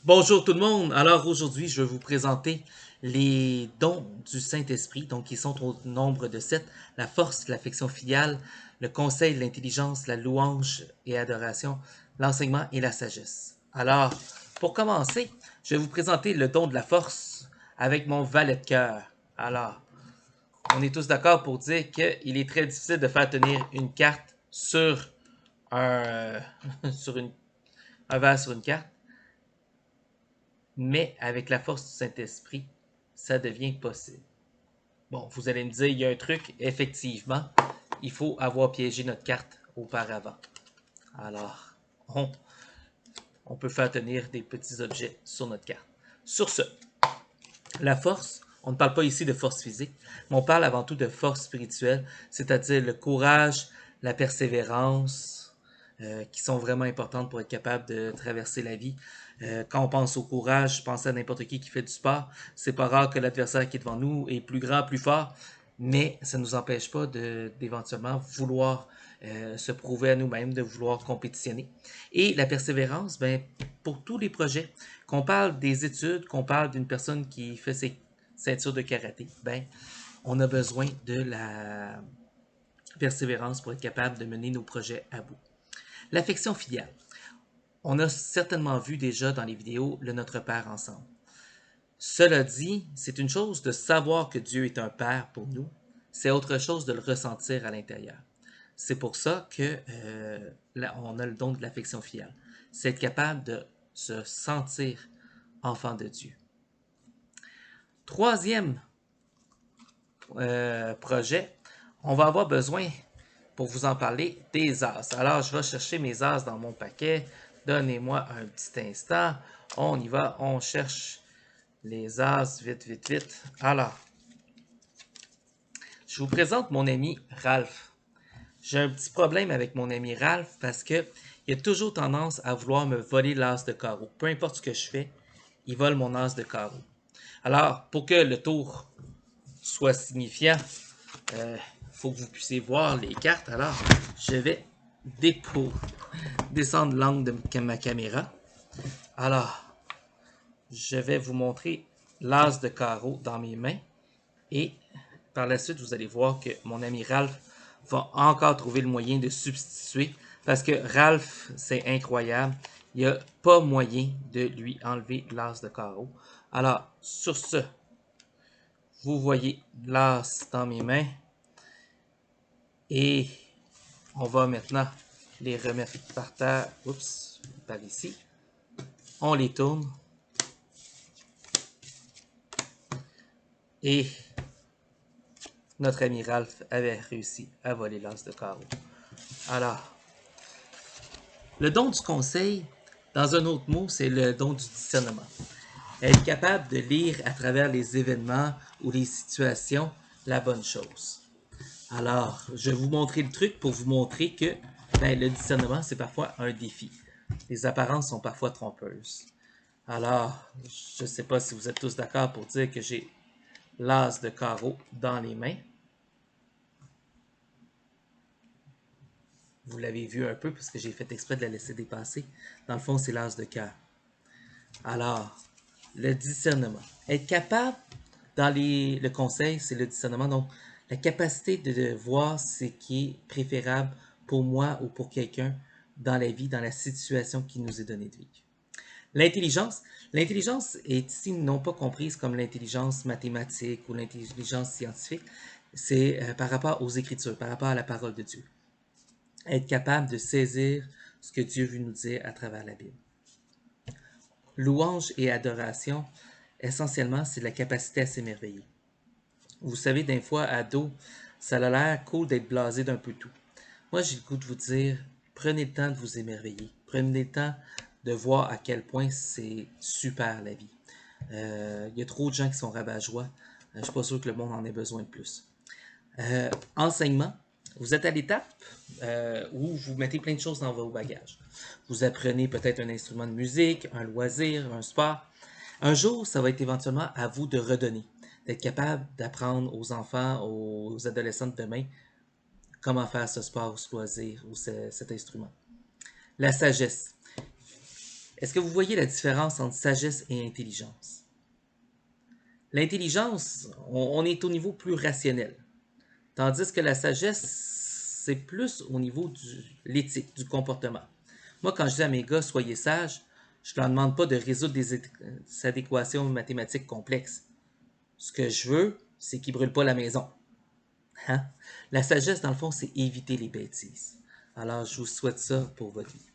Bonjour tout le monde. Alors aujourd'hui, je vais vous présenter les dons du Saint-Esprit, donc qui sont au nombre de 7: la force, l'affection filiale, le conseil, l'intelligence, la louange et adoration, l'enseignement et la sagesse. Alors, pour commencer, je vais vous présenter le don de la force avec mon valet de cœur. Alors, on est tous d'accord pour dire qu'il est très difficile de faire tenir une carte sur un, sur un verre sur une carte. Mais avec la force du Saint-Esprit, ça devient possible. Bon, vous allez me dire, il y a un truc, effectivement, il faut avoir piégé notre carte auparavant. Alors, on peut faire tenir des petits objets sur notre carte. Sur ce, la force, on ne parle pas ici de force physique, mais on parle avant tout de force spirituelle, c'est-à-dire le courage, la persévérance, qui sont vraiment importantes pour être capable de traverser la vie. Quand on pense au courage, pensez à n'importe qui fait du sport. C'est pas rare que l'adversaire qui est devant nous est plus grand, plus fort, mais ça ne nous empêche pas d'éventuellement vouloir se prouver à nous-mêmes, de vouloir compétitionner. Et la persévérance, ben, pour tous les projets, qu'on parle des études, qu'on parle d'une personne qui fait ses ceintures de karaté, ben, on a besoin de la persévérance pour être capable de mener nos projets à bout. L'affection filiale. On a certainement vu déjà dans les vidéos le Notre Père ensemble. Cela dit, c'est une chose de savoir que Dieu est un Père pour nous, c'est autre chose de le ressentir à l'intérieur. C'est pour ça que là, on a le don de l'affection filiale. C'est être capable de se sentir enfant de Dieu. Troisième projet, on va avoir besoin, pour vous en parler, des as. Alors, je vais chercher mes as dans mon paquet. Donnez-moi un petit instant. On y va, on cherche les as, vite, vite, vite. Alors, je vous présente mon ami Ralph. J'ai un petit problème avec mon ami Ralph parce que il a toujours tendance à vouloir me voler l'as de carreau. Peu importe ce que je fais, il vole mon as de carreau. Alors, pour que le tour soit signifiant, faut que vous puissiez voir les cartes. Alors, je vais descendre l'angle de ma caméra. Alors, je vais vous montrer l'as de carreau dans mes mains. Et par la suite, vous allez voir que mon ami Ralph va encore trouver le moyen de substituer. Parce que Ralph, c'est incroyable. Il n'y a pas moyen de lui enlever l'as de carreau. Alors, sur ce, vous voyez l'as dans mes mains. Et on va maintenant les remettre par terre. Oups, par ici. On les tourne. Et notre ami Ralph avait réussi à voler l'as de carreau. Alors, le don du conseil, dans un autre mot, c'est le don du discernement. Être capable de lire à travers les événements ou les situations la bonne chose. Alors, je vais vous montrer le truc pour vous montrer que ben, le discernement, c'est parfois un défi. Les apparences sont parfois trompeuses. Alors, je ne sais pas si vous êtes tous d'accord pour dire que j'ai l'as de carreau dans les mains. Vous l'avez vu un peu parce que j'ai fait exprès de la laisser dépasser. Dans le fond, c'est l'as de cœur. Alors, le discernement. Être capable, le conseil, c'est le discernement. Donc, la capacité de voir ce qui est préférable pour moi ou pour quelqu'un dans la vie, dans la situation qui nous est donnée de vivre. L'intelligence. L'intelligence est ici non pas comprise comme l'intelligence mathématique ou l'intelligence scientifique. C'est par rapport aux Écritures, par rapport à la parole de Dieu. Être capable de saisir ce que Dieu veut nous dire à travers la Bible. Louange et adoration, essentiellement, c'est la capacité à s'émerveiller. Vous savez, des fois, à dos, ça a l'air cool d'être blasé d'un peu tout. Moi, j'ai le goût de vous dire, prenez le temps de vous émerveiller. Prenez le temps de voir à quel point c'est super la vie. Il y a trop de gens qui sont rabat-joie. Je ne suis pas sûr que le monde en ait besoin de plus. Enseignement, vous êtes à l'étape où vous mettez plein de choses dans vos bagages. Vous apprenez peut-être un instrument de musique, un loisir, un sport. Un jour, ça va être éventuellement à vous de redonner, d'être capable d'apprendre aux enfants, aux adolescents de demain, comment faire ce sport ou ce loisir ou cet instrument. La sagesse. Est-ce que vous voyez la différence entre sagesse et intelligence? L'intelligence, on est au niveau plus rationnel, tandis que la sagesse, c'est plus au niveau de l'éthique, du comportement. Moi, quand je dis à mes gars, soyez sages, je ne leur demande pas de résoudre des adéquations mathématiques complexes. Ce que je veux, c'est qu'ils ne brûlent pas la maison. Hein? La sagesse, dans le fond, c'est éviter les bêtises. Alors, je vous souhaite ça pour votre vie.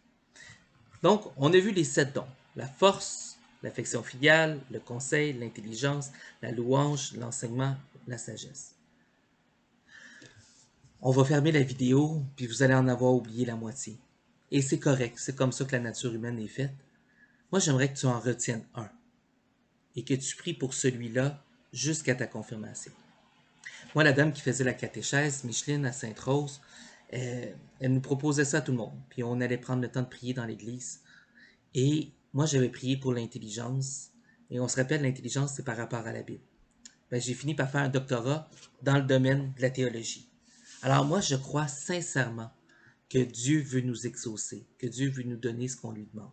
Donc, on a vu les 7 dons. La force, l'affection filiale, le conseil, l'intelligence, la louange, l'enseignement, la sagesse. On va fermer la vidéo, puis vous allez en avoir oublié la moitié. Et c'est correct, c'est comme ça que la nature humaine est faite. Moi, j'aimerais que tu en retiennes un et que tu pries pour celui-là jusqu'à ta confirmation. Moi, la dame qui faisait la catéchèse, Micheline à Sainte-Rose, elle nous proposait ça à tout le monde. Puis on allait prendre le temps de prier dans l'église. Et moi, j'avais prié pour l'intelligence. Et on se rappelle, l'intelligence, c'est par rapport à la Bible. Ben, j'ai fini par faire un doctorat dans le domaine de la théologie. Alors moi, je crois sincèrement que Dieu veut nous exaucer, que Dieu veut nous donner ce qu'on lui demande.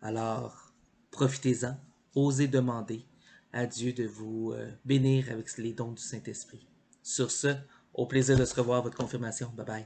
Alors, profitez-en, osez demander à Dieu de vous bénir avec les dons du Saint-Esprit. Sur ce, au plaisir de se revoir à votre confirmation. Bye bye.